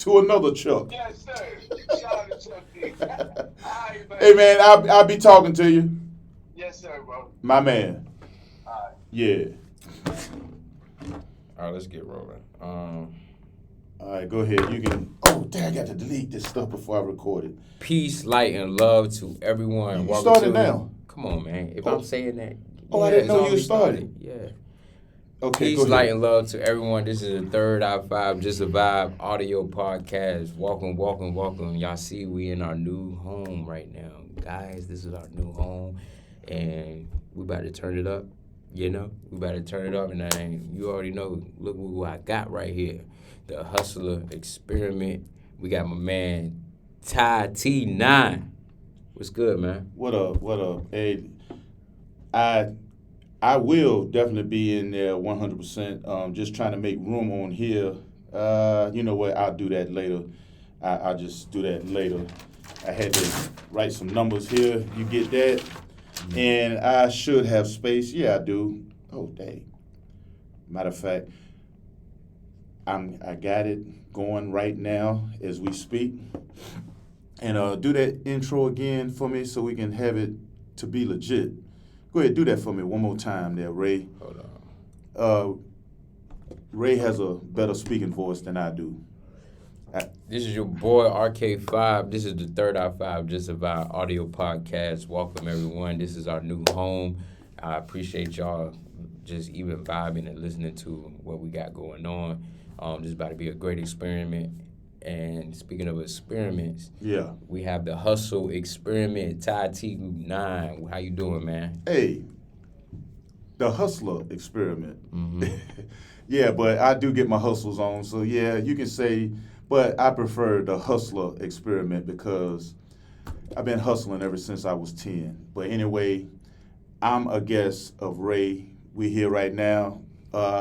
to another Chuck. Yes, sir. Shout out to Chuck D. All right, man. Hey man, I'll be talking to you, Yes, sir, bro. my man. All right. Yeah. All right, let's get rolling. All right, go ahead. You can. Oh, dang! I got to delete this stuff before I record it. Peace, light, and love to everyone. You Welcome started to now. Come on, man. If Oh. I'm saying that, Oh, I didn't it's know you already started. Yeah. Okay, Peace, go light, ahead. and love to everyone. This is the third I five, just a vibe audio podcast. Welcome, welcome, welcome. Y'all see we in our new home right now, guys. This is our new home, and we about to turn it up. You know, we about to turn it up, and you already know. Look what I got right here, the Hustler Experiment. We got my man T2NINE. What's good, man? What up? What up? Hey, I will definitely be in there 100%. Just trying to make room on here. You know what? I'll do that later. I'll just do that later. I had to write some numbers here. You get that? And I should have space. Yeah, I do. Oh, dang. Matter of fact, I got it going right now as we speak. And do that intro again for me so we can have it to be legit. Go ahead, do that for me one more time there, Ray. Hold on. Ray has a better speaking voice than I do. This is your boy RK5. This is the third I5, just about audio podcast. Welcome everyone. This is our new home. I appreciate y'all just even vibing and listening to what we got going on. This is about to be a great experiment. And speaking of experiments, Yeah. we have the Hustle Experiment, T2NINE. How you doing, man? Hey, the hustler experiment. Mm-hmm. Yeah, but I do get my hustles on. So, yeah, you can say, but I prefer the hustler experiment because I've been hustling ever since I was 10. But anyway, I'm a guest of Ray. We're here right now.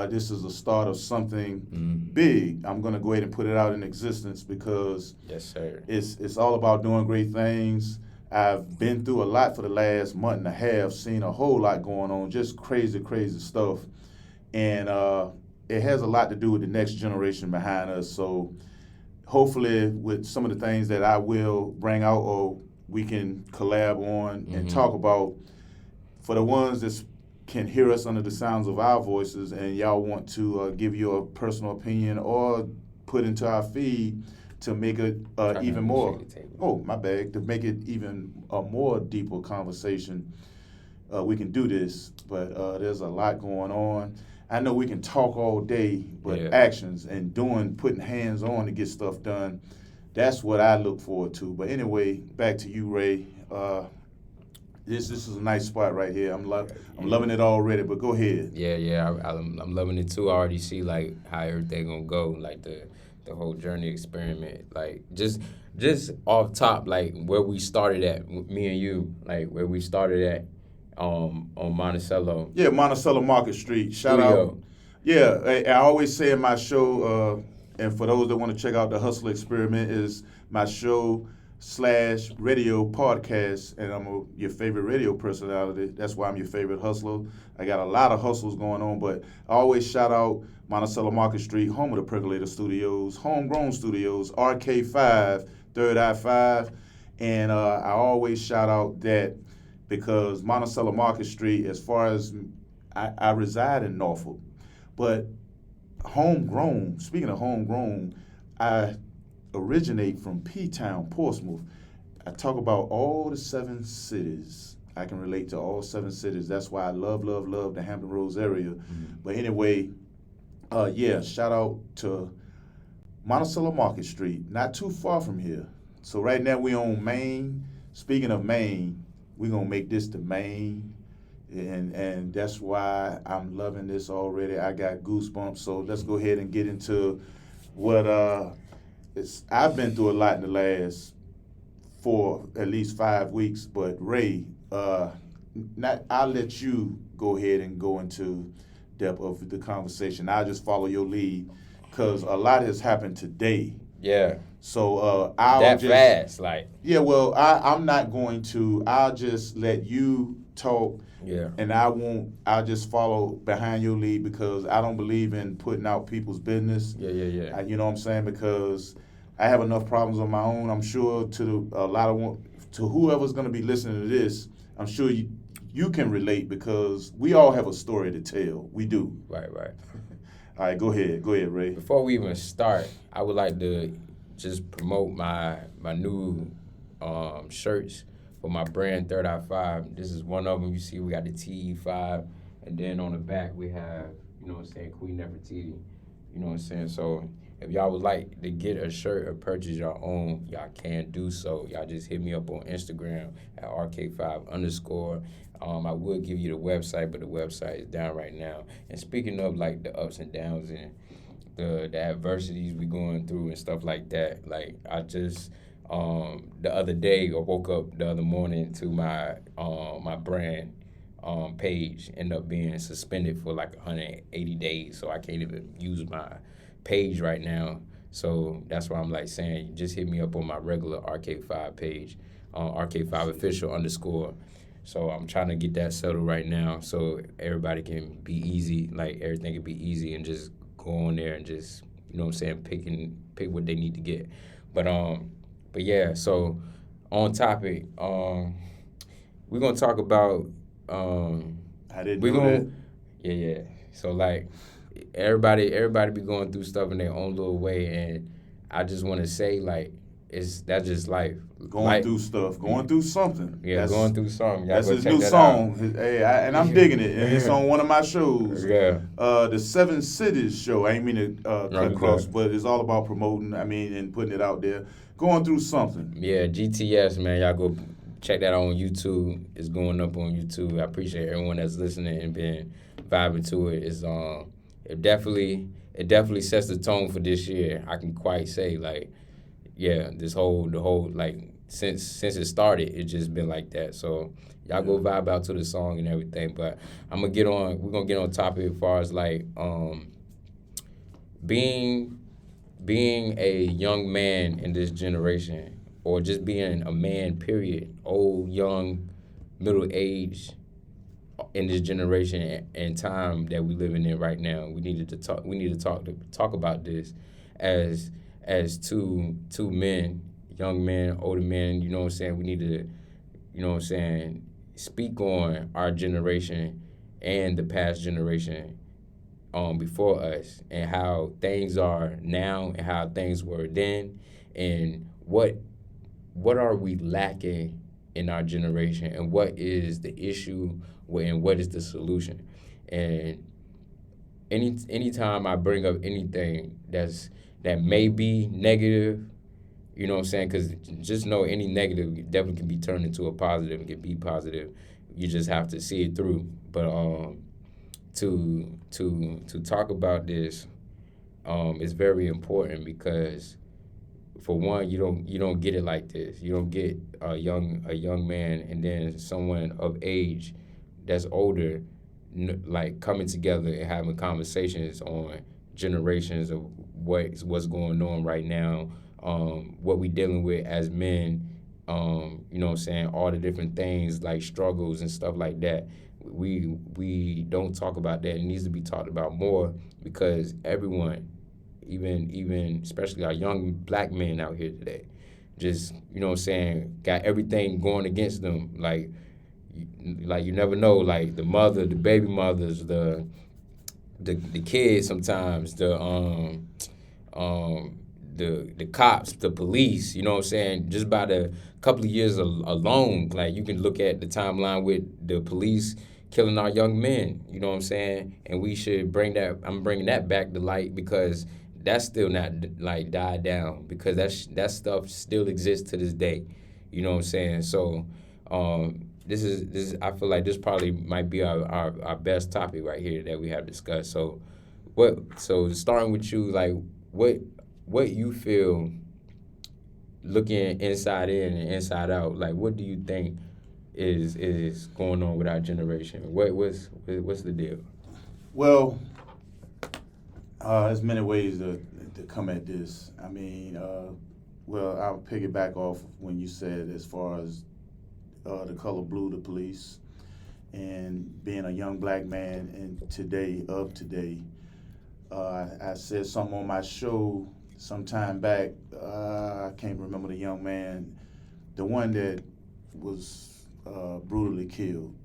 This is the start of something big. I'm going to go ahead and put it out in existence because Yes, sir. it's all about doing great things. I've been through a lot for the last month and a half, seen a whole lot going on, just crazy, crazy stuff. And it has a lot to do with the next generation behind us. So hopefully with some of the things that I will bring out or we can collab on and talk about, for the ones that can hear us under the sounds of our voices and y'all want to give your personal opinion or put into our feed to make it even more, my bad, to make it even a more deeper conversation, we can do this. But there's a lot going on. I know we can talk all day, but actions and putting hands on to get stuff done, that's what I look forward to. But anyway, back to you, Ray. This is a nice spot right here. I'm loving it already. But go ahead. Yeah. I'm loving it too. I already see like how everything gonna go, like the whole journey experiment. Like just off top, like where we started at, me and you, like where we started at, on Monticello. Yeah, Monticello Market Street. Shout Studio. out. Yeah, I always say in my show, and for those that want to check out the Hustle Experiment, is my show / radio podcast, and I'm your favorite radio personality. That's why I'm your favorite hustler. I got a lot of hustles going on, but I always shout out Monticello Market Street, home of the Percolator Studios, Homegrown Studios, RK5, Third Eye 5, and I always shout out that because Monticello Market Street, as far as I reside in Norfolk, but homegrown, speaking of homegrown, I originate from P-Town, Portsmouth. I talk about all the 7 cities. I can relate to all 7 cities. That's why I love the Hampton Roads area. But anyway, shout out to Monticello Market Street, not too far from here. So right now we on Main. Speaking of Main, we're going to make this the Main. And that's why I'm loving this already. I got goosebumps. So let's go ahead and get into what I've been through a lot in the last 4, at least 5 weeks. But Ray, I'll let you go ahead and go into depth of the conversation. I'll just follow your lead because a lot has happened today. Yeah. So fast, like. Yeah, well, I'm not going to. I'll just let you talk. Yeah. And I'll just follow behind your lead because I don't believe in putting out people's business. Yeah. You know what I'm saying? Because I have enough problems on my own. I'm sure to whoever's going to be listening to this, I'm sure you can relate because we all have a story to tell. We do. Right. All right, go ahead, Ray. Before we even start, I would like to just promote my new shirts for my brand Third Eye 5. This is one of them. You see, we got the TE5, and then on the back we have, Queen Nefertiti. You know what I'm saying? So if y'all would like to get a shirt or purchase your own, y'all can do so. Y'all just hit me up on Instagram at RK5_. I would give you the website, but the website is down right now. And speaking of like the ups and downs and the adversities we going through and stuff like that, like I just the other day I woke up the other morning to my my brand page end up being suspended for like 180 days, so I can't even use my page right now. So that's why I'm like saying, just hit me up on my regular RK5 page, RK5_. So I'm trying to get that settled right now, so everybody can be easy, like everything can be easy, and just go on there and just pick what they need to get. But yeah. So on topic, we're gonna talk about. I didn't know that. Yeah. So like everybody be going through stuff in their own little way, and I just want to say like that's just life. Going through something. Yeah, going through something. That's his new song. Hey, and I'm digging it. And it's on one of my shows. Yeah. The Seven Cities show. I ain't mean to cut across, but it's all about promoting. And putting it out there. Going through something. Yeah, GTS, man. Y'all go check that out on YouTube. It's going up on YouTube. I appreciate everyone that's listening and been vibing to it. It's it definitely sets the tone for this year. I can quite say like, yeah, the whole like since it started, it's just been like that. So y'all go vibe out to the song and everything. But we're gonna get on topic as far as like being a young man in this generation, or just being a man, period, old, young, middle age, in this generation and time that we living in right now. We need to talk about this as two men, young men, older men. You know what I'm saying? We need to, speak on our generation and the past generation before us, and how things are now and how things were then, and what are we lacking in our generation, and what is the issue and what is the solution. And anytime I bring up anything that may be negative, you know what I'm saying, because just know any negative definitely can be turned into a positive and can be positive. You just have to see it through. But to talk about this is very important, because for one, you don't get it like this. You don't get a young man and then someone of age that's older, like coming together and having conversations on generations of what's going on right now, what we dealing with as men, you know what I'm saying, all the different things like struggles and stuff like that. We don't talk about that. It needs to be talked about more, because everyone, even especially our young black men out here today, just, you know what I'm saying, got everything going against them. Like you never know, like the baby mothers, the kids sometimes, the cops, the police, you know what I'm saying, just by the couple of years alone, like you can look at the timeline with the police killing our young men, you know what I'm saying, and we should I'm bringing that back to light, because that's still not like died down, because that stuff still exists to this day, you know what I'm saying. So this is I feel like this probably might be our best topic right here that we have discussed. So starting with you, like what you feel, looking inside in and inside out, like what do you think is going on with our generation? What's the deal? Well, there's many ways to come at this. I mean, I'll piggyback off when you said as far as the color blue, the police, and being a young black man today. I said something on my show some time back, I can't remember the young man, the one that was brutally killed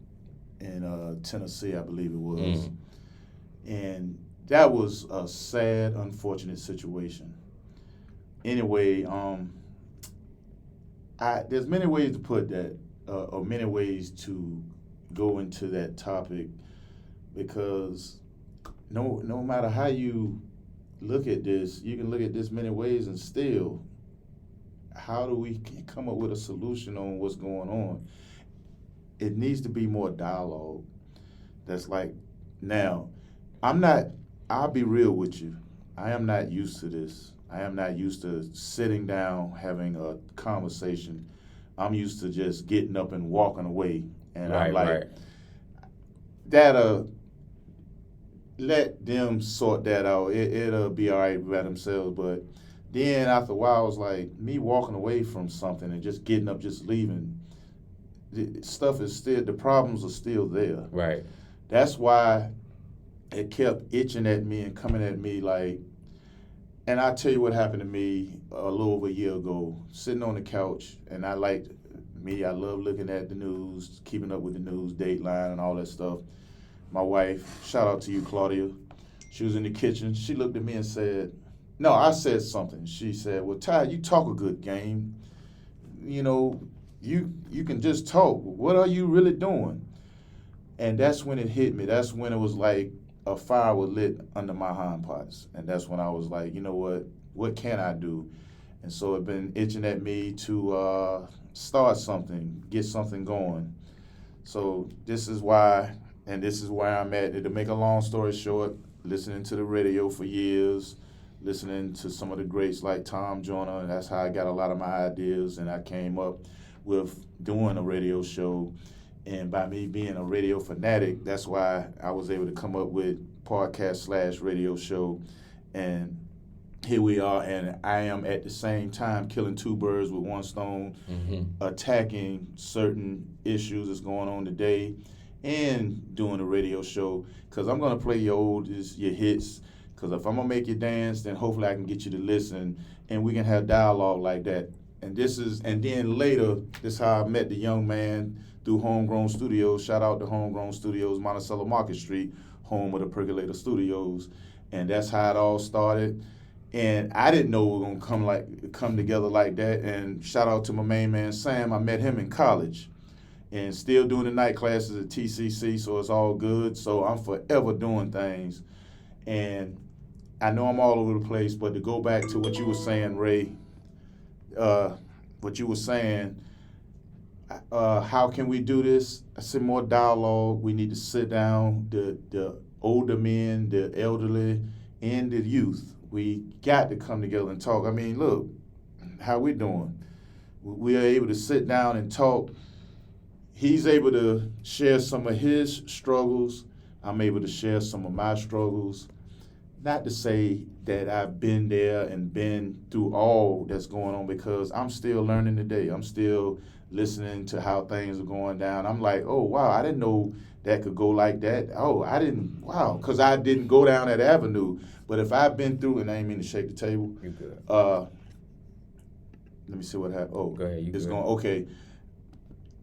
in Tennessee, I believe it was. And that was a sad, unfortunate situation. Anyway, there's many ways to put that, or many ways to go into that topic, because no matter how you look at this, you can look at this many ways, and still, how do we come up with a solution on what's going on? It needs to be more dialogue. That's like, now, I'll be real with you. I am not used to this. I am not used to sitting down, having a conversation. I'm used to just getting up and walking away. And I'm like, let them sort that out. It'll be all right by themselves. But then after a while, I was like, me walking away from something and just getting up, just leaving, the problems are still there. Right. That's why it kept itching at me and coming at me like, and I'll tell you what happened to me a little over a year ago, sitting on the couch, and I love looking at the news, keeping up with the news, Dateline and all that stuff. My wife, shout out to you, Claudia, she was in the kitchen. She looked at me and said, no, I said something. She said, well, Ty, you talk a good game. You know, you can just talk. What are you really doing? And that's when it hit me. That's when it was like a fire was lit under my hind parts. And that's when I was like, you know what can I do? And so it's been itching at me to start something, get something going. So this is why, and this is where I'm at. To make a long story short, listening to the radio for years, listening to some of the greats like Tom Joyner, and that's how I got a lot of my ideas, and I came up with doing a radio show. And by me being a radio fanatic, that's why I was able to come up with podcast/radio show. And here we are, and I am at the same time killing two birds with one stone, attacking certain issues that's going on today and doing a radio show, because I'm going to play your oldies, your hits, because if I'm going to make you dance, then hopefully I can get you to listen, and we can have dialogue like that. And then later, this is how I met the young man, through Homegrown Studios. Shout out to Homegrown Studios, Monticello Market Street, home of the Percolator Studios. And that's how it all started. And I didn't know we were gonna come together like that. And shout out to my main man, Sam. I met him in college. And still doing the night classes at TCC, so it's all good. So I'm forever doing things. And I know I'm all over the place, but to go back to what you were saying, Ray, how can we do this? I said more dialogue. We need to sit down, the older men, the elderly, and the youth. We got to come together and talk. I mean, look, how we doing? We are able to sit down and talk. He's able to share some of his struggles. I'm able to share some of my struggles. Not to say that I've been there and been through all that's going on, because I'm still learning today. I'm still listening to how things are going down. I'm like, oh, wow, I didn't know that could go like that. Oh, because I didn't go down that avenue. But if I've been through, and I ain't mean to shake the table. You good. Let me see what happened. Oh, go ahead. It's going, okay.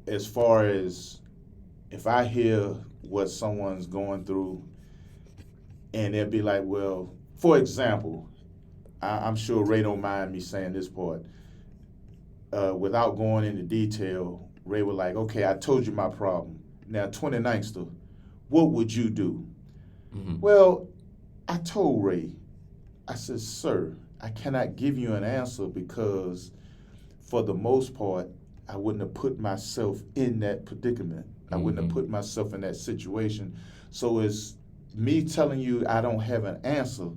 As far as if I hear what someone's going through, and they'll be like, well, for example, I'm sure Ray don't mind me saying this part. Without going into detail, Ray was like, okay, I told you my problem. Now, 29ster, what would you do? Well, I told Ray, I said, sir, I cannot give you an answer, because for the most part, I wouldn't have put myself in that predicament. I wouldn't have put myself in that situation. So it's me telling you I don't have an answer.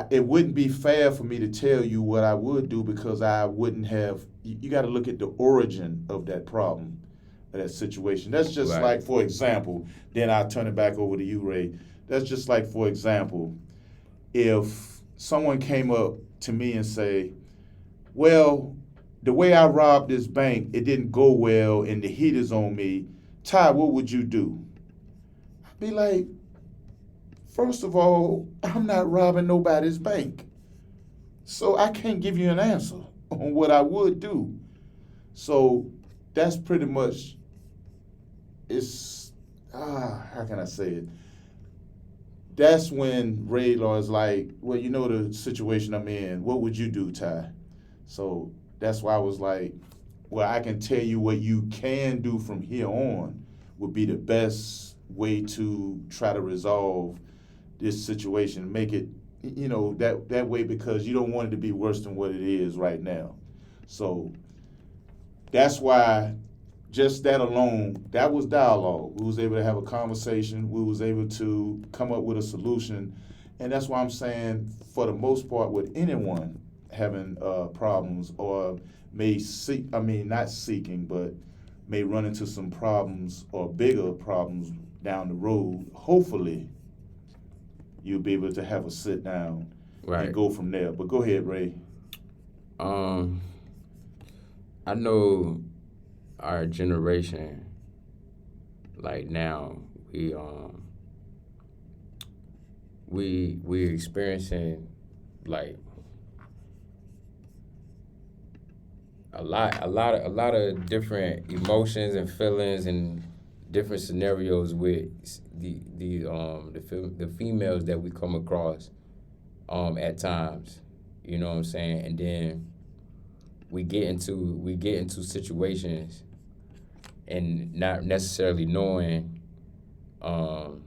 It wouldn't be fair for me to tell you what I would do, because I wouldn't have. You got to look at the origin of that problem, of that situation. That's just Right. like, for example, then I'll turn it back over to you, Ray. That's just like, for example, if someone came up to me and say, well, the way I robbed this bank, it didn't go well and the heat is on me. Ty, what would you do? I'd be like, first of all, I'm not robbing nobody's bank. So I can't give you an answer on what I would do. So that's pretty much, how can I say it? That's when Ray Law is like, well, you know the situation I'm in. What would you do, Ty? So that's why I was like, well, I can tell you what you can do from here on would be the best way to try to resolve this situation, make it, that way, because you don't want it to be worse than what it is right now. So that's why just that alone, that was dialogue. We was able to have a conversation. We was able to come up with a solution. And that's why I'm saying, for the most part, with anyone having problems or not seeking, but may run into some problems or bigger problems down the road, hopefully you'll be able to have a sit down and go from there. But go ahead, Ray. I know our generation, like now, we're experiencing like a lot of different emotions and feelings and different scenarios with the females that we come across at times, you know what I'm saying? And then we get into situations and not necessarily knowing what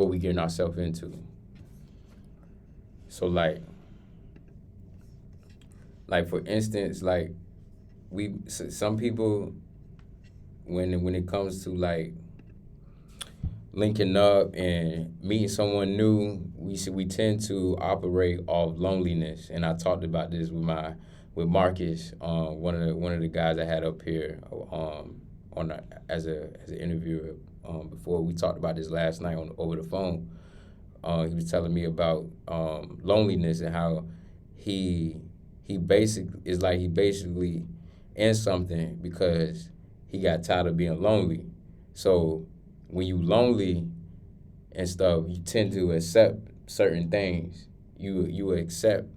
we getting ourselves into. So like for instance, like some people, when it comes to like linking up and meeting someone new, we tend to operate off loneliness. And I talked about this with Marcus, one of the guys I had up here as an interviewer before. We talked about this last night over the phone. He was telling me about loneliness and how he basically in something because he got tired of being lonely. So when you lonely and stuff, you tend to accept certain things. You accept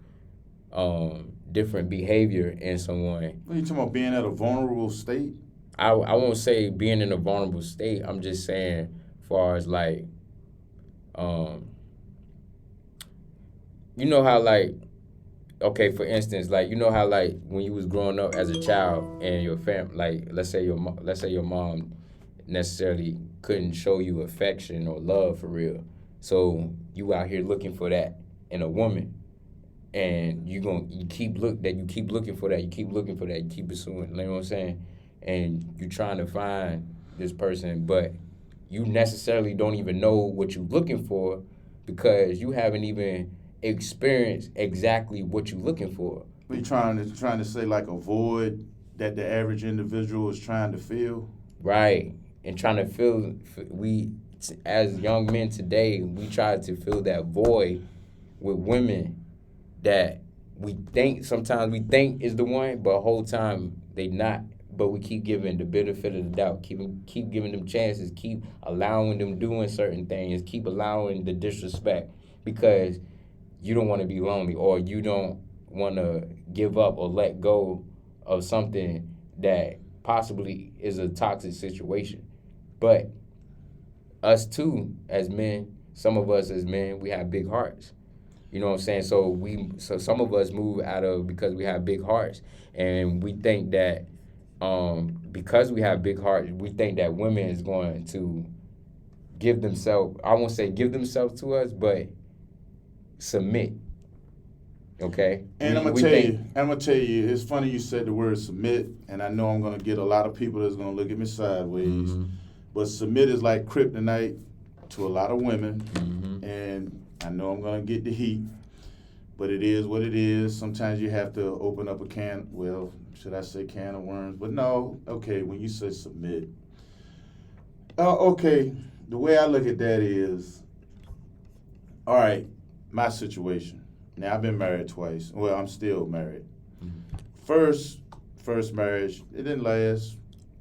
different behavior in someone. What are you talking about, being at a vulnerable state? I won't say being in a vulnerable state. I'm just saying, as far as like, you know how like, okay, for instance, like, you know how like when you was growing up as a child and your family, like let's say your mom necessarily couldn't show you affection or love for real, so you out here looking for that in a woman, and you keep looking for that, you keep pursuing, you know what I'm saying, and you trying to find this person, but you necessarily don't even know what you're looking for because you haven't even experience exactly what you're looking for. Are you trying to say like a void that the average individual is trying to fill? Right, and trying to fill. We as young men today, we try to fill that void with women that sometimes we think is the one, but the whole time they not. But we keep giving the benefit of the doubt, keep giving them chances, keep allowing them doing certain things, keep allowing the disrespect because you don't want to be lonely, or you don't want to give up or let go of something that possibly is a toxic situation. But us too, as men, some of us as men, we have big hearts. You know what I'm saying? So some of us move because we have big hearts, and we think that because we have big hearts, we think that women is going to give themselves, I won't say give themselves to us, but submit. Okay? And I'm gonna tell you, it's funny you said the word submit, and I know I'm gonna get a lot of people that's gonna look at me sideways. Mm-hmm. But submit is like kryptonite to a lot of women, mm-hmm. And I know I'm gonna get the heat, but it is what it is. Sometimes you have to open up can of worms? But no, okay, when you say submit, okay, the way I look at that is, all right, my situation. Now, I've been married twice. Well, I'm still married. Mm-hmm. First marriage, it didn't last,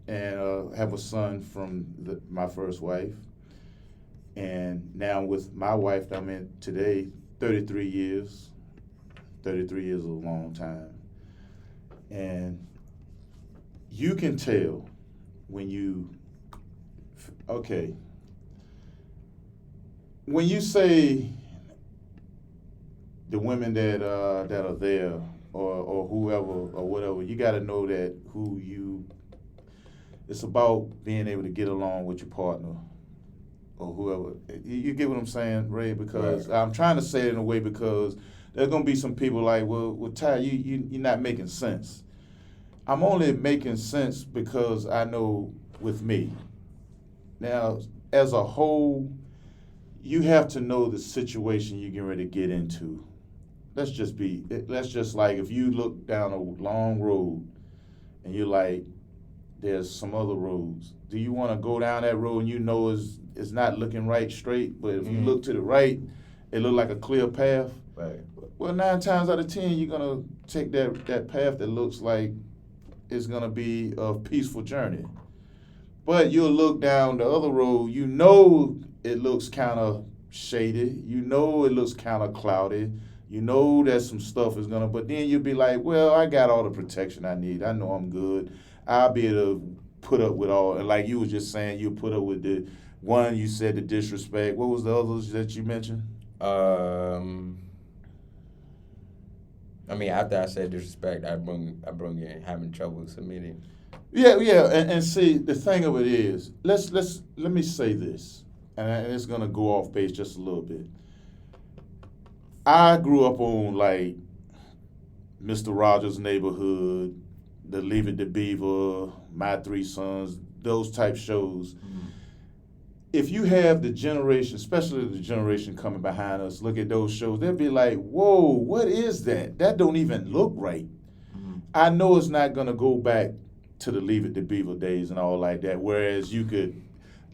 and have a son from my first wife. And now with my wife that I'm in today, 33 years, 33 years is a long time. And you can tell when when you say the women that are there or whoever or whatever, you got to know that it's about being able to get along with your partner or whoever. You get what I'm saying, Ray? Because Right. I'm trying to say it in a way because there's going to be some people like, well Ty, you're not making sense. I'm only making sense because I know with me. Now, as a whole, you have to know the situation you're getting ready to get into. Let's just like if you look down a long road and you're like, there's some other roads. Do you want to go down that road and you know it's not looking right straight, but if you look to the right, it look like a clear path? Right. Well, 9 times out of 10, you're going to take that path that looks like it's going to be a peaceful journey. But you'll look down the other road, you know it looks kind of shady, you know it looks kind of cloudy, you know that some stuff is gonna, but then you'll be like, well, I got all the protection I need, I know I'm good, I'll be able to put up with all, and like you were just saying, you put up with the one, you said the disrespect, what was the others that you mentioned? I mean, after I said disrespect, I bring in having trouble submitting. Yeah, and see, the thing of it is, let me say this, and it's gonna go off base just a little bit. I grew up on like Mr. Rogers' Neighborhood, the Leave It to Beaver, My Three Sons, those type shows. Mm-hmm. If you have the generation, especially the generation coming behind us, look at those shows, they'll be like, whoa, what is that? That don't even look right. Mm-hmm. I know it's not gonna go back to the Leave It to Beaver days and all like that, whereas you could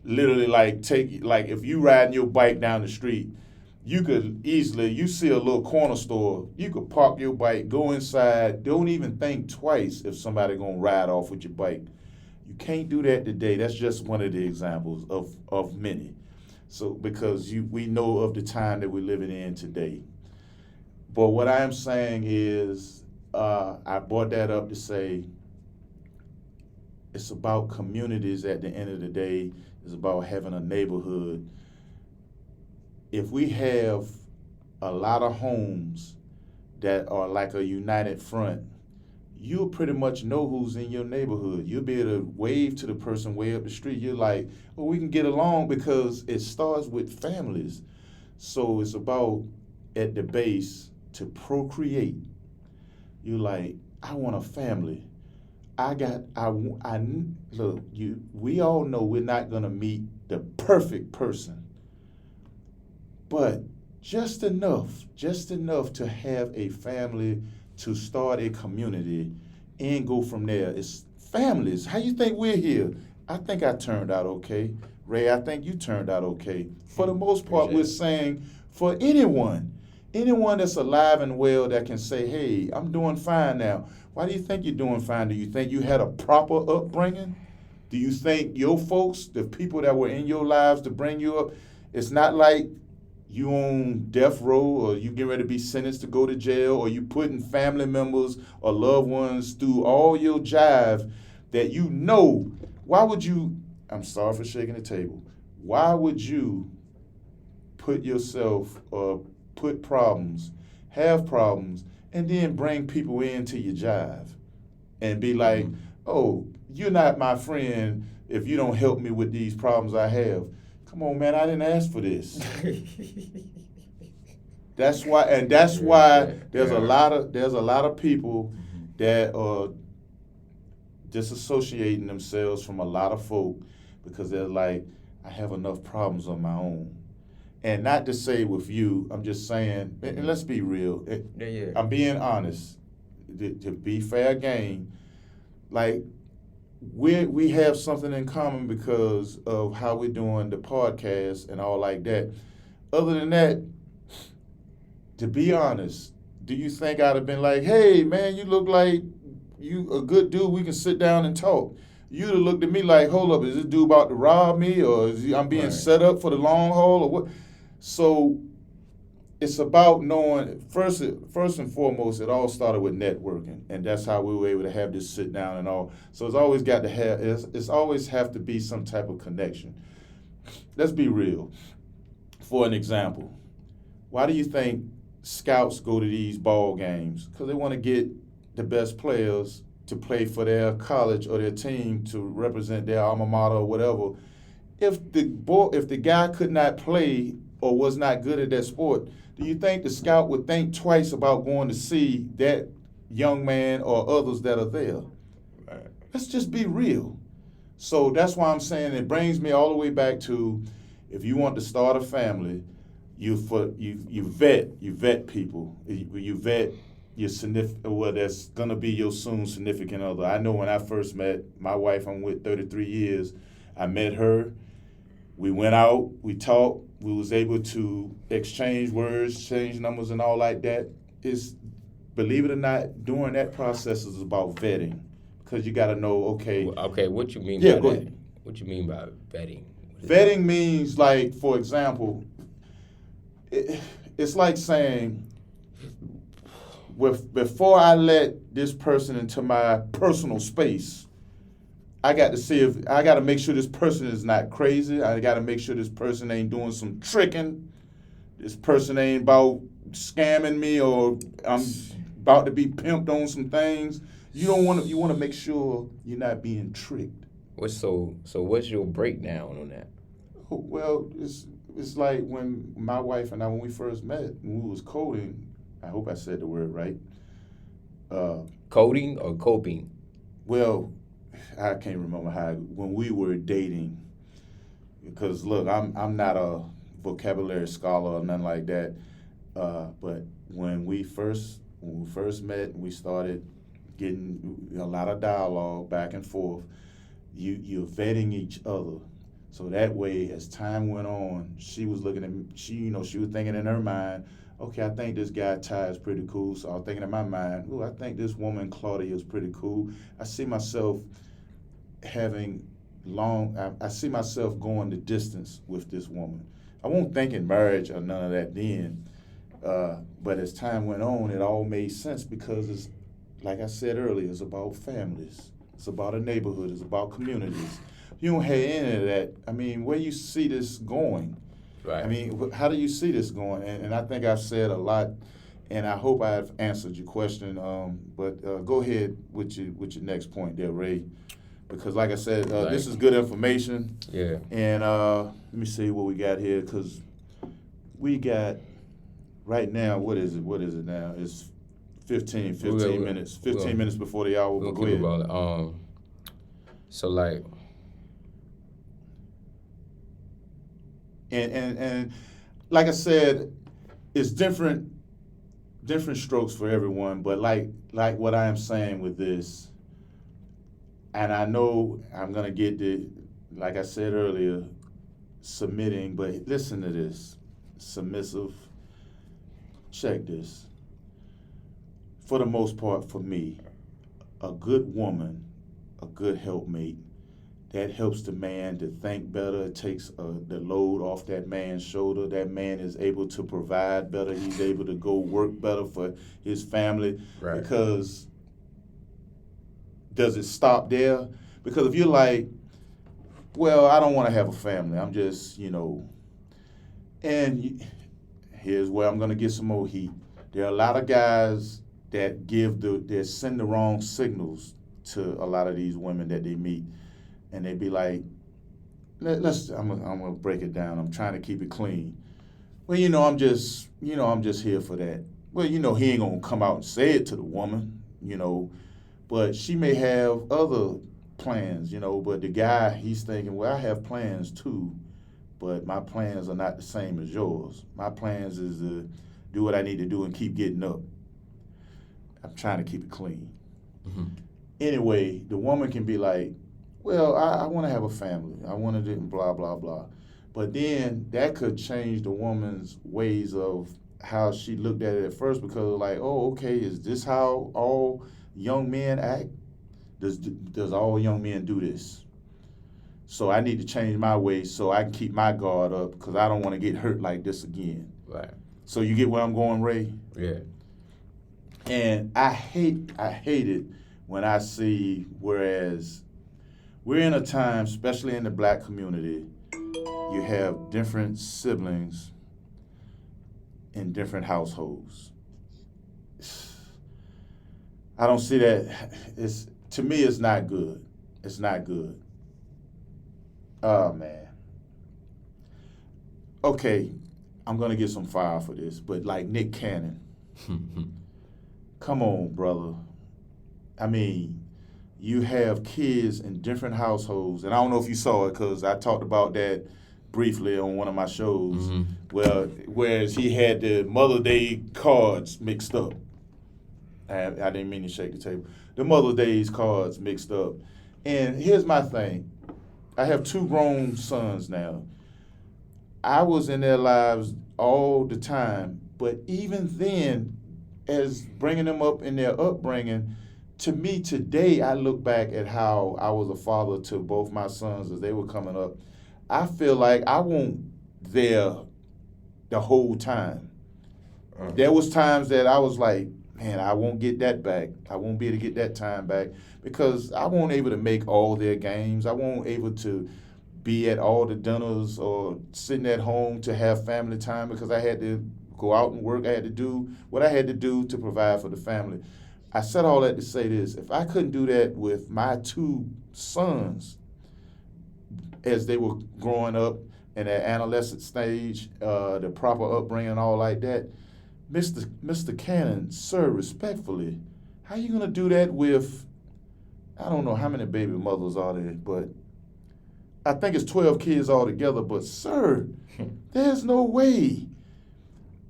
literally if you riding your bike down the street, you could easily, you see a little corner store, you could park your bike, go inside, don't even think twice if somebody gonna ride off with your bike. You can't do that today. That's just one of the examples of many. So because we know of the time that we're living in today. But what I am saying is, I brought that up to say, it's about communities at the end of the day. It's about having a neighborhood. If we have a lot of homes that are like a united front, you'll pretty much know who's in your neighborhood. You'll be able to wave to the person way up the street. You're like, well, we can get along because it starts with families. So it's about, at the base, to procreate. You're like, I want a family. We all know we're not gonna meet the perfect person, but just enough to have a family, to start a community and go from there. It's families. How you think we're here? I think I turned out okay. Ray, I think you turned out okay. For the most part, we're saying for anyone that's alive and well that can say, hey, I'm doing fine now. Why do you think you're doing fine? Do you think you had a proper upbringing? Do you think your folks, the people that were in your lives to bring you up, it's not like you on death row or you get ready to be sentenced to go to jail or you putting family members or loved ones through all your jive that you know. Why would you, I'm sorry for shaking the table, why would you put yourself or put problems, have problems, and then bring people into your jive and be like, oh, you're not my friend if you don't help me with these problems I have. Come on, man, I didn't ask for this. That's why there's a lot of people that are disassociating themselves from a lot of folk because they're like, I have enough problems on my own. And not to say with you, I'm just saying, and let's be real. I'm being honest. To be fair game, like we have something in common because of how we're doing the podcast and all like that. Other than that, to be honest, do you think I'd have been like, hey man, you look like you a good dude, we can sit down and talk? You'd have looked at me like, hold up, is this dude about to rob me, or I'm being set up for the long haul, or what? So it's about knowing first and foremost. It all started with networking, and that's how we were able to have this sit down and all. So it's always got to have it's always have to be some type of connection. Let's be real. For an example, why do you think scouts go to these ball games? Because they want to get the best players to play for their college or their team to represent their alma mater or whatever. If the guy could not play or was not good at that sport, do you think the scout would think twice about going to see that young man or others that are there? Right. Let's just be real. So that's why I'm saying it brings me all the way back to, if you want to start a family, you vet people. You vet your that's gonna be your soon significant other. I know when I first met my wife, I'm with 33 years. I met her. We went out. We talked. We was able to exchange words, change numbers, and all like that. Believe it or not, during that process is about vetting, because you got to know. Okay. Okay. What you mean? Yeah. by Go that? ahead. What you mean by vetting? Vetting means, like, for example, it's like saying, before I let this person into my personal space, I got to make sure this person is not crazy. I got to make sure this person ain't doing some tricking. This person ain't about scamming me, or I'm about to be pimped on some things. You want to make sure you're not being tricked. So what's your breakdown on that? Well, it's like when my wife and I, when we first met, when we was coding. I hope I said the word right. Coding or coping? Well, I can't remember when we were dating. Because look, I'm not a vocabulary scholar or nothing like that. But when we first met, we started getting a lot of dialogue back and forth. You're vetting each other. So that way, as time went on, she was looking at me, she was thinking in her mind, okay, I think this guy Ty is pretty cool. So I was thinking in my mind, ooh, I think this woman Claudia is pretty cool. I see myself I see myself going the distance with this woman. I won't think in marriage or none of that then. But as time went on, it all made sense, because it's, like I said earlier, it's about families. It's about a neighborhood. It's about communities. You don't have any of that. I mean, where you see this going? Right. I mean, how do you see this going? And I think I've said a lot, and I hope I've answered your question. But go ahead with your next point there, Ray, because like I said, this is good information. Yeah. And let me see what we got here, because we got right now. What is it now? It's 15 minutes. 15 minutes before the hour. We'll Go keep ahead. it rolling. So like. And like I said, it's different strokes for everyone. But like what I am saying with this, and I know I'm gonna get like I said earlier, submitting. But listen to this, submissive. Check this. For the most part, for me, a good woman, a good helpmate, that helps the man to think better. It takes the load off that man's shoulder. That man is able to provide better. He's able to go work better for his family. Right. Because does it stop there? Because if you're like, well, I don't want to have a family. I'm just, and here's where I'm going to get some more heat. There are a lot of guys that send the wrong signals to a lot of these women that they meet. And they be like, I'm gonna break it down. I'm trying to keep it clean. Well, I'm just here for that. Well, he ain't gonna come out and say it to the woman, but she may have other plans, but the guy, he's thinking, well, I have plans too, but my plans are not the same as yours. My plans is to do what I need to do and keep getting up. I'm trying to keep it clean. Mm-hmm. Anyway, the woman can be like, well, I want to have a family. I want to do blah, blah, blah. But then that could change the woman's ways of how she looked at it at first, because like, oh, okay, is this how all young men act? Does all young men do this? So I need to change my ways so I can keep my guard up, because I don't want to get hurt like this again. Right. So you get where I'm going, Ray? Yeah. And I hate it when I see, whereas we're in a time, especially in the black community, you have different siblings in different households. I don't see that. To me, it's not good. It's not good. Oh, man. Okay, I'm going to get some fire for this, but like Nick Cannon. Come on, brother. I mean, you have kids in different households, and I don't know if you saw it because I talked about that briefly on one of my shows. Mm-hmm. Well, whereas he had the Mother's Day cards mixed up. I didn't mean to shake the table. The Mother's Day's cards mixed up. And here's my thing. I have 2 grown sons now. I was in their lives all the time, but even then, as bringing them up in their upbringing, to me today, I look back at how I was a father to both my sons as they were coming up. I feel like I wasn't there the whole time. There was times that I was like, man, I won't get that back. I won't be able to get that time back because I won't able to make all their games. I won't able to be at all the dinners or sitting at home to have family time because I had to go out and work. I had to do what I had to do to provide for the family. I said all that to say this. If I couldn't do that with my 2 sons as they were growing up in that adolescent stage, the proper upbringing and all like that, Mr. Cannon, sir, respectfully, how you going to do that with, I don't know how many baby mothers are there, but I think it's 12 kids altogether, but sir, there's no way.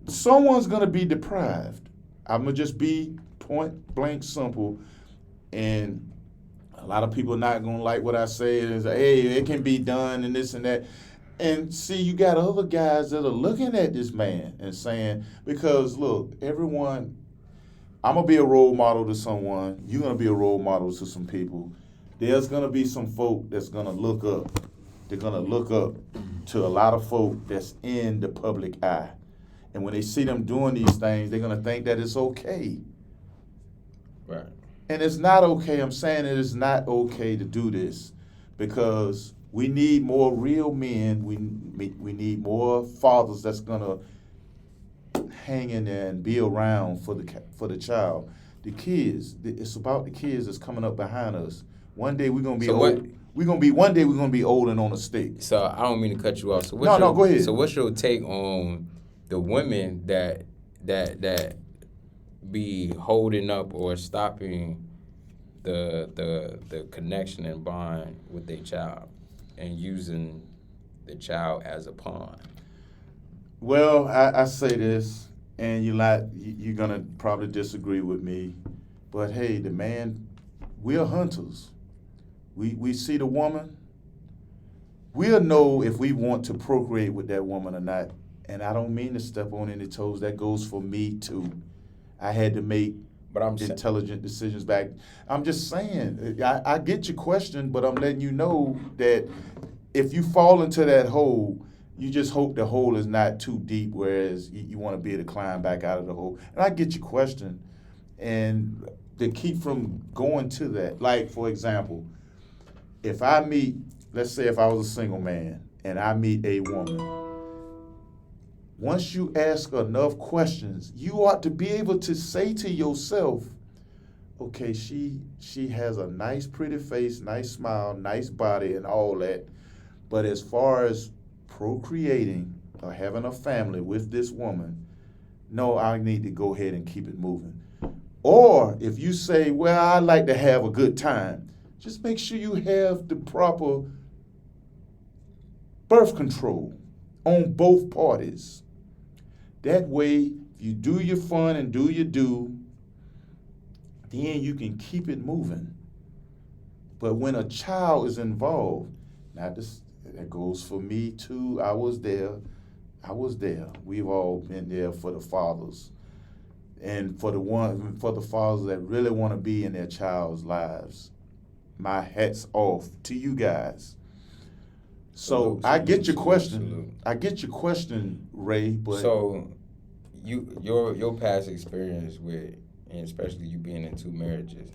Someone's going to be deprived. I'm going to just be point blank simple, and a lot of people are not going to like what I say and say, hey, it can be done and this and that. And see, you got other guys that are looking at this man and saying, because look, everyone, I'm going to be a role model to someone. You're going to be a role model to some people. There's going to be some folk that's going to look up. They're going to look up to a lot of folk that's in the public eye. And when they see them doing these things, they're going to think that it's okay. Right. And it's not okay. I'm saying it is not okay to do this because we need more real men. We need more fathers that's gonna hang in there and be around for the child. The kids. It's about the kids that's coming up behind us. One day we're gonna be old. One day we're gonna be old and on a stick. So I don't mean to cut you off. So no, go ahead. So what's your take on the women that be holding up or stopping the connection and bond with their child and using the child as a pawn? Well, I say this, and you're gonna probably disagree with me, but hey, we're hunters. We see the woman, we'll know if we want to procreate with that woman or not. And I don't mean to step on any toes. That goes for me too. I had to make intelligent decisions back. I'm just saying, I get your question, but I'm letting you know that if you fall into that hole, you just hope the hole is not too deep, whereas you want to be able to climb back out of the hole. And I get your question. And to keep from going to that, like, for example, if I meet, let's say if I was a single man and I meet a woman, once you ask enough questions, you ought to be able to say to yourself, okay, she has a nice, pretty face, nice smile, nice body, and all that. But as far as procreating or having a family with this woman, no, I need to go ahead and keep it moving. Or if you say, well, I like to have a good time, just make sure you have the proper birth control on both parties. That way, if you do your fun and do your do, then you can keep it moving. But when a child is involved, that goes for me too. I was there. We've all been there for the fathers. And for the fathers that really want to be in their child's lives. My hat's off to you guys. So I get your question. I get your question, Ray. But so your past experience with, and especially you being in 2 marriages,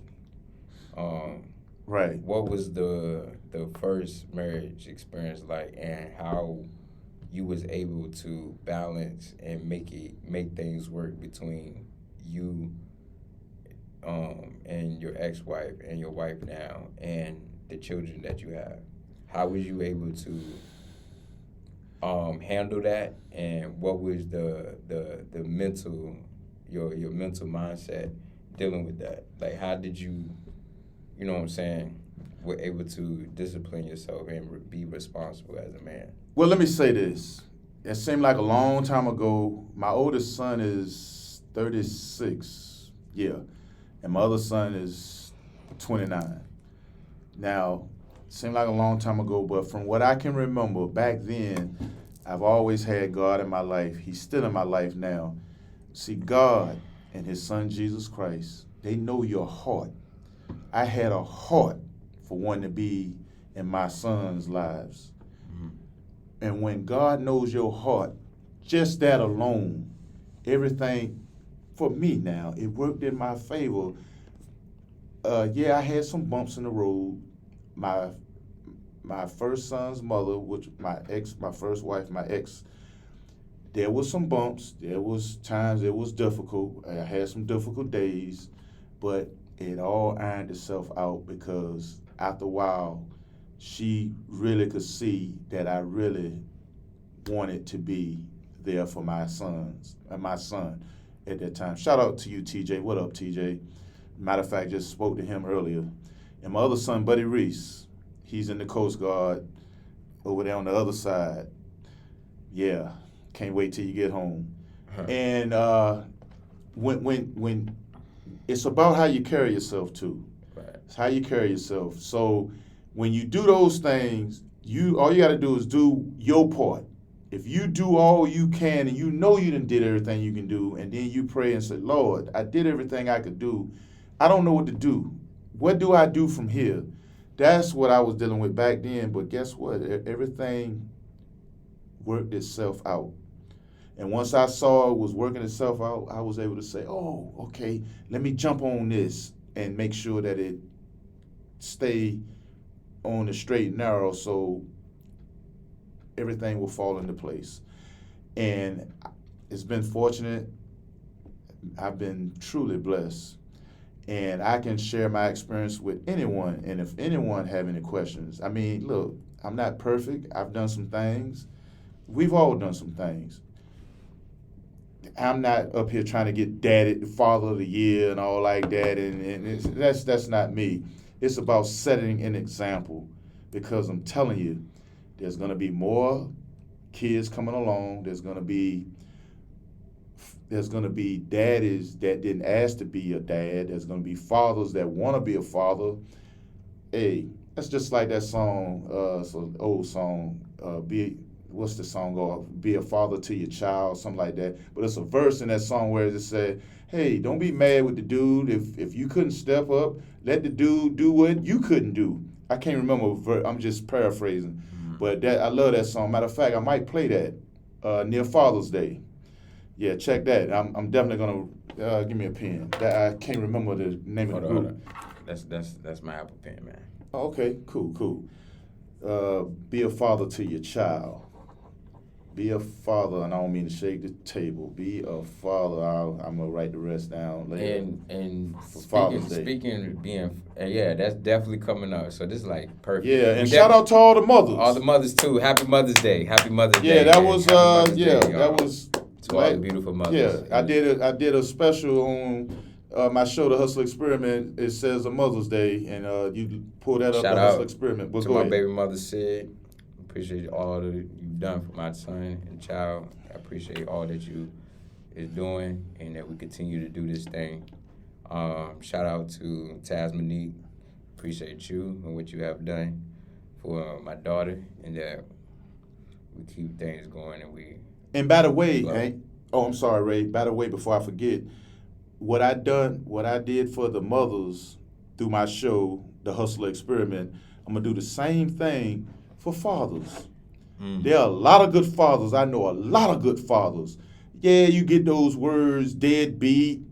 Right. what was the first marriage experience like, and how you was able to balance and make things work between you and your ex-wife and your wife now and the children that you have? How was you able to handle that, and what was the mental your mental mindset dealing with that? Like, how did you, you know what I'm saying, were able to discipline yourself and be responsible as a man? Well, let me say this. It seemed like a long time ago. My oldest son is 36, yeah, and my other son is 29. Now, it seemed like a long time ago, but from what I can remember back then, I've always had God in my life. He's still in my life now. See, God and his son Jesus Christ, they know your heart. I had a heart for wanting to be in my son's lives. And when God knows your heart, just that alone, everything, for me now, it worked in my favor. Yeah, I had some bumps in the road. My first son's mother, which my first wife, my ex, there was some bumps. There was times it was difficult. I had some difficult days, but it all ironed itself out because after a while, she really could see that I really wanted to be there for my sons and my son at that time. Shout out to you, TJ. What up, TJ? Matter of fact, just spoke to him earlier. And my other son, Buddy Reese, he's in the Coast Guard over there on the other side. Yeah, can't wait till you get home. And when it's about how you carry yourself too. Right. It's how you carry yourself. So when you do those things, all you got to do is do your part. If you do all you can and you know you done did everything you can do, and then you pray and say, Lord, I did everything I could do. I don't know what to do. What do I do from here? That's what I was dealing with back then. But guess what? Everything worked itself out. And once I saw it was working itself out, I was able to say, oh, okay, let me jump on this and make sure that it stay on the straight and narrow so everything will fall into place. And it's been fortunate. I've been truly blessed. And I can share my experience with anyone. And if anyone have any questions, I mean, look, I'm not perfect. I've done some things. We've all done some things. I'm not up here trying to get daddy, father of the year and all like that. And that's not me. It's about setting an example, because I'm telling you, there's going to be more kids coming along. There's going to be daddies that didn't ask to be a dad. There's going to be fathers that want to be a father. Hey, that's just like that song, it's an old song, what's the song called? Be a father to your child, something like that. But it's a verse in that song where it said, hey, don't be mad with the dude. If you couldn't step up, let the dude do what you couldn't do. I can't remember, I'm just paraphrasing. But I love that song. Matter of fact, I might play that near Father's Day. Yeah, check that. I'm definitely gonna give me a pen. I can't remember the name of the group. That's my Apple Pen, man. Oh, okay, cool. Be a father to your child. Be a father, and I don't mean to shake the table. Be a father. I'm gonna write the rest down later. And for speaking of being, yeah, that's definitely coming up. So this is like perfect. Yeah, and shout out to all the mothers. All the mothers too. Happy Mother's Day. Happy Mother's Day. Yeah, that was that was to all the beautiful mothers. Yeah, I did a special on my show, The Hustle Experiment. It says a Mother's Day, and you pull that up. Shout The out Hustle Experiment. But to go my ahead. baby mother, Sid. Appreciate all that you've done for my son and child. I appreciate all that you is doing, and that we continue to do this thing. Shout out to Tasmanique. Appreciate you and what you have done for my daughter, and that we keep things going. And by the way, I'm sorry, Ray. By the way, before I forget, what I did for the mothers through my show, The Hustler Experiment, I'm gonna do the same thing for fathers. There are a lot of good fathers. I know a lot of good fathers. yeah, you get those words, deadbeat,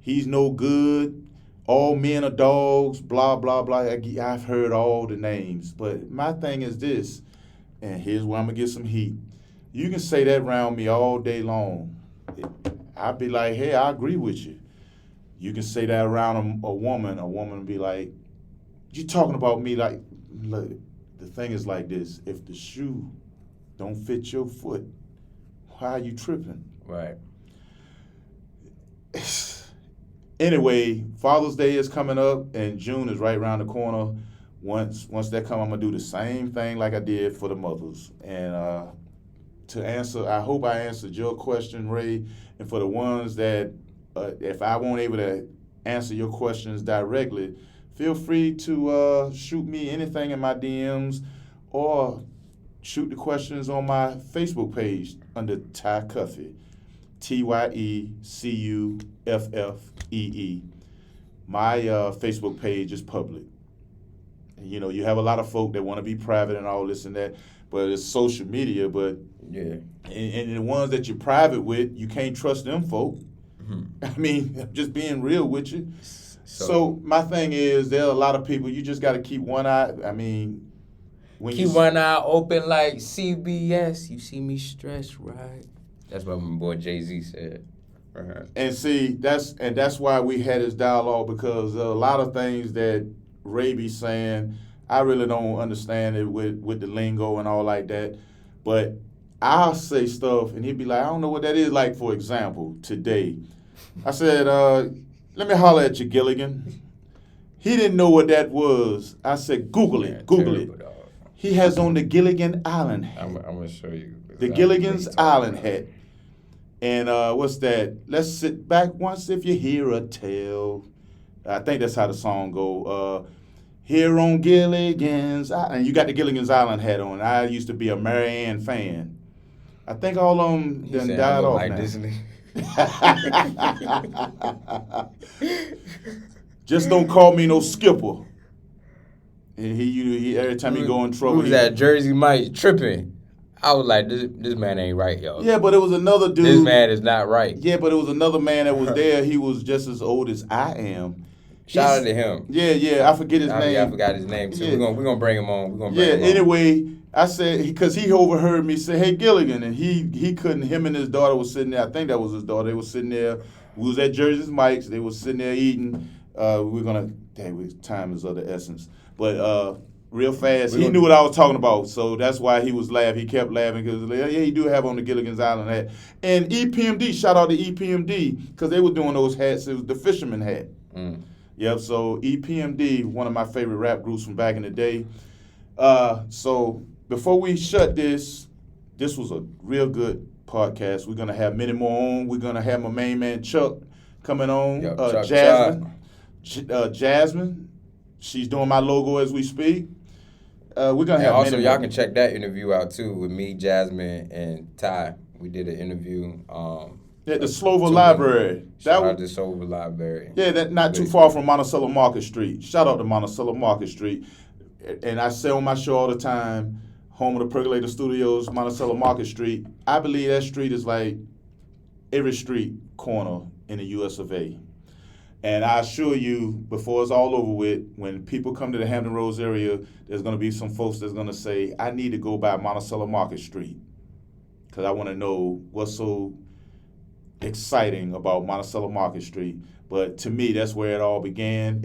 he's no good, all men are dogs, blah, blah, blah. I've heard all the names. But my thing is this, and here's where I'm going to get some heat. You can say that around me all day long. I'd be like, hey, I agree with you. You can say that around a woman will be like, you talking about me like, look, the thing is like this. If the shoe don't fit your foot, why are you tripping? Right. Anyway, Father's Day is coming up, and June is right around the corner. Once that come, I'm going to do the same thing like I did for the mothers. And to answer, I hope I answered your question, Ray. And for the ones that, if I won't able to answer your questions directly, feel free to shoot me anything in my DMs or shoot the questions on my Facebook page under Ty Cuffee, TYECUFFEE. My Facebook page is public. You know, you have a lot of folk that want to be private and all this and that, but it's social media. But yeah, and the ones that you're private with, you can't trust them folk. Mm-hmm. I mean, I'm just being real with you. So my thing is, there are a lot of people. You just got to keep one eye. I mean, when keep one eye open like CBS. You see me stressed, right? That's what my boy Jay-Z said. Uh-huh. And see, that's why we had this dialogue, because a lot of things that Ray be saying, I really don't understand it with the lingo and all like that. But I'll say stuff and he'd be like, I don't know what that is. Like, for example, today, I said, let me holler at you, Gilligan. He didn't know what that was. I said, Google it. Dog. He has on the Gilligan Island hat. I'm going to show you. The Gilligan's Island hat. And what's that? Let's sit back once if you hear a tale. I think that's how the song go. Here on Gilligan's Island. And you got the Gilligan's Island hat on. I used to be a Mary Ann fan. I think all of them done died off like now. Disney. Just don't call me no skipper. And he every time he go in trouble. Who's that Jersey Mike tripping? I was like, this man ain't right, yo. Yeah, but it was another dude. This man is not right. Yeah, but it was another man that was there. He was just as old as I am. Shout out to him. Yeah, I forget his name. I forgot his name too. Yeah. We're gonna bring him on. Anyway, I said, because he overheard me say, hey, Gilligan, and he couldn't, him and his daughter was sitting there. I think that was his daughter. They were sitting there. We was at Jersey's Mike's. They were sitting there eating. Time is of the essence. But real fast, he knew what I was talking about. So that's why he was laughing. He kept laughing because, yeah, he do have on the Gilligan's Island hat. And EPMD, shout out to EPMD, because they were doing those hats. It was the fisherman hat. Mm. Yep, so EPMD, one of my favorite rap groups from back in the day. So before we shut this was a real good podcast. We're going to have many more on. We're going to have my main man Chuck coming on. Yep, Jasmine, she's doing my logo as we speak. We're going to have also, y'all can check that interview out, too, with me, Jasmine, and Ty. We did an interview. At the Slover Library. Shout out to Slover Library. Yeah, that not too far from Monticello Market Street. Shout out to Monticello Market Street. And I say on my show all the time, home of the Percolator Studios, Monticello Market Street. I believe that street is like every street corner in the US of A. And I assure you, before it's all over with, when people come to the Hampton Roads area, there's going to be some folks that's going to say, I need to go by Monticello Market Street because I want to know what's so exciting about Monticello Market Street. But to me, that's where it all began.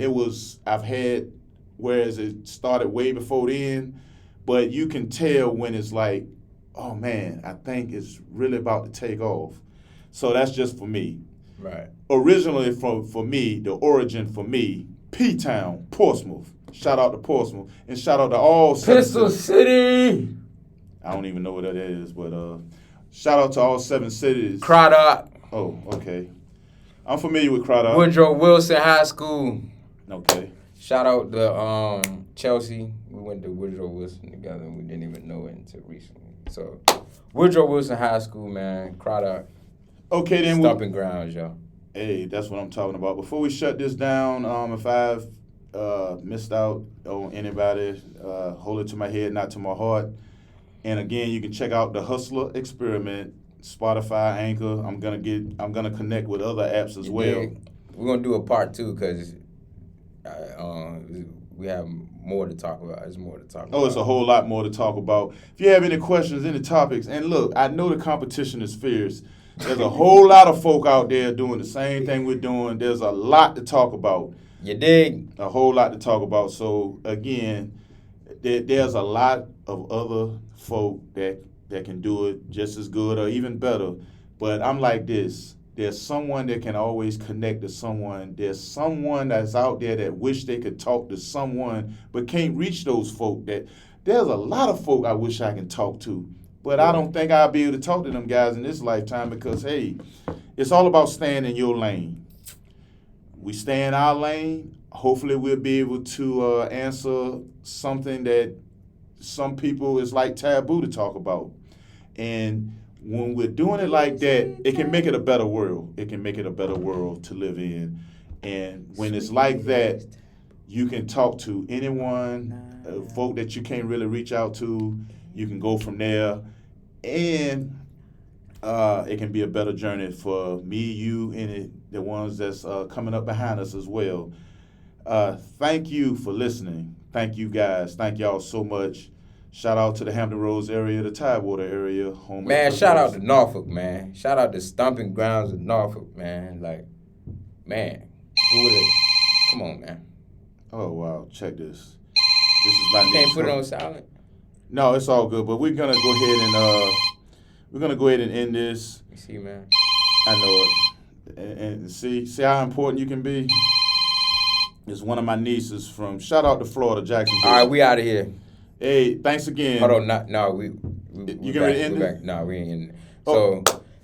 Whereas it started way before then, but you can tell when it's like, oh man, I think it's really about to take off. So that's just for me. Right. Originally for me, the origin for me, P-Town, Portsmouth. Shout out to Portsmouth. And shout out to all Pistol City. I don't even know what that is, but shout out to all 7 cities. Craddock. Oh, okay. I'm familiar with Craddock. Woodrow Wilson High School. Okay. Shout out to Chelsea. We went to Woodrow Wilson together and we didn't even know it until recently. So, Woodrow Wilson High School, man. Craddock. Okay, then. Stomping grounds, y'all. Hey, that's what I'm talking about. Before we shut this down, if I've missed out on anybody, hold it to my head, not to my heart. And again, you can check out the Hustler Experiment Spotify, Anchor. I'm gonna connect with other apps as well. We're gonna do a part 2 because we have more to talk about. There's more to talk about. Oh, it's a whole lot more to talk about. If you have any questions, any topics, and look, I know the competition is fierce. There's a whole lot of folk out there doing the same thing we're doing. There's a lot to talk about. You dig? A whole lot to talk about. So again, there's a lot of other folk that can do it just as good or even better. But I'm like this. There's someone that can always connect to someone. There's someone that's out there that wish they could talk to someone but can't reach those folk. There's a lot of folk I wish I can talk to. But I don't think I'll be able to talk to them guys in this lifetime because, hey, it's all about staying in your lane. We stay in our lane. Hopefully we'll be able to answer something that some people is like taboo to talk about. And when we're doing it like that, it can make it a better world. It can make it a better world to live in. And when it's like that, you can talk to anyone, folk that you can't really reach out to. You can go from there. And it can be a better journey for me, you, and the ones that's coming up behind us as well. Thank you for listening. Thank you, guys. Thank y'all so much. Shout out to the Hampton Roads area, the Tidewater area. Home Man, shout out to Norfolk, man. Shout out to Stomping Grounds of Norfolk, man. Like, man, who would have... Come on, man. Oh, wow. Check this. This is my Can't put it on silent? No, it's all good, but we're going to go ahead and end this. You see, man? I know it. And see how important you can be? It's one of my nieces from, shout out to Florida, Jacksonville. All right, we out of here. Hey, thanks again. Hold on, we you getting ready to end it? No, we ain't ending it. So,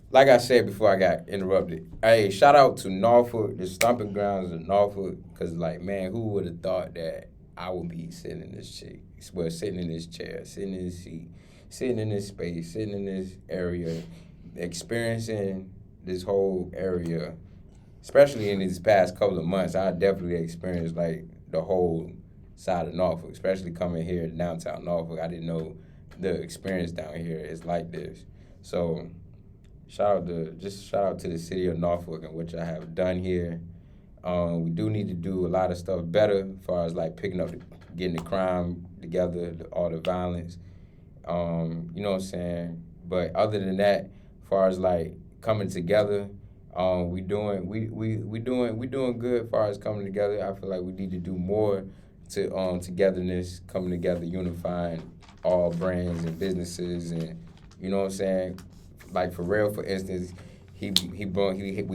like I said before I got interrupted, hey, shout out to Norfolk, the stomping grounds of Norfolk, because, like, man, who would have thought that I would be sitting in this chair, sitting in this seat, sitting in this space, sitting in this area, experiencing this whole area, especially in these past couple of months. I definitely experienced, like, the whole side of Norfolk, especially coming here to downtown Norfolk. I didn't know the experience down here is like this. So shout out to the city of Norfolk and what y'all have done here. We do need to do a lot of stuff better as far as like getting the crime together, all the violence. You know what I'm saying? But other than that, as far as like coming together, we doing good as far as coming together. I feel like we need to do more to togetherness, coming together, unifying all brands and businesses, and you know what I'm saying? Like for real, for instance, we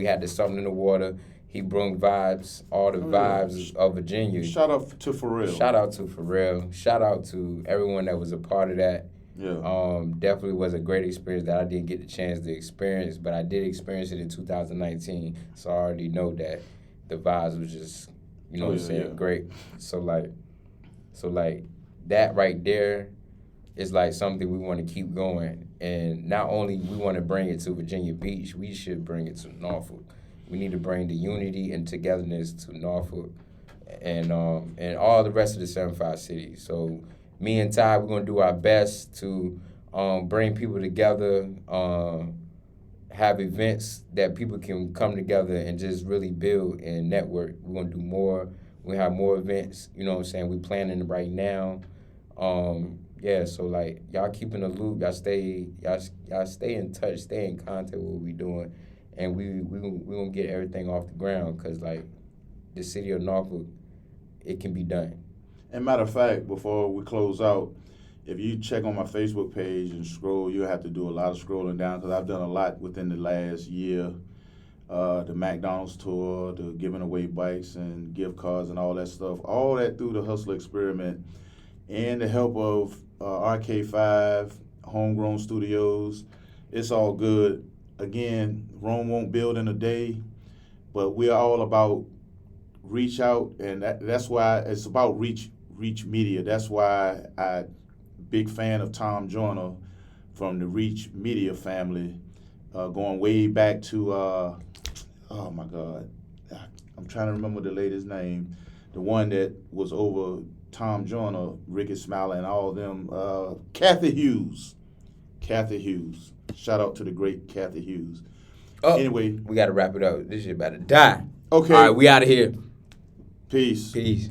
had the Something in the Water. He brought vibes, all the vibes of Virginia. Shout out to Pharrell. Shout out to Pharrell. Shout out to everyone that was a part of that. Yeah. Definitely was a great experience that I didn't get the chance to experience, but I did experience it in 2019. So I already know that the vibes was just, you know what I'm saying, great. So like that right there is like something we want to keep going. And not only we want to bring it to Virginia Beach, we should bring it to Norfolk. We need to bring the unity and togetherness to Norfolk and all the rest of the 75 cities. So me and Ty, we're going to do our best to bring people together, have events that people can come together and just really build and network. We're going to do more. We have more events, you know what I'm saying? We're planning right now. So like y'all keep in the loop, y'all stay in touch, stay in contact with what we doing, and we gonna get everything off the ground because like the city of Norfolk, it can be done. And matter of fact, before we close out, if you check on my Facebook page and scroll, you'll have to do a lot of scrolling down because I've done a lot within the last year. The McDonald's tour, the giving away bikes and gift cards and all that stuff, all that through the Hustler Experiment and the help of RK5, Homegrown Studios. It's all good. Again, Rome won't build in a day, but we're all about reach out, and that's why it's about reach media. That's why I'm big fan of Tom Joyner from the Reach Media family, going way back to, oh my God, I'm trying to remember the lady's name, the one that was over Tom Joyner, Ricky Smiley, and all of them, Kathy Hughes. Shout out to the great Kathy Hughes. Oh, Anyway. we got to wrap it up. This shit about to die. Okay. All right, we out of here. Peace. Peace.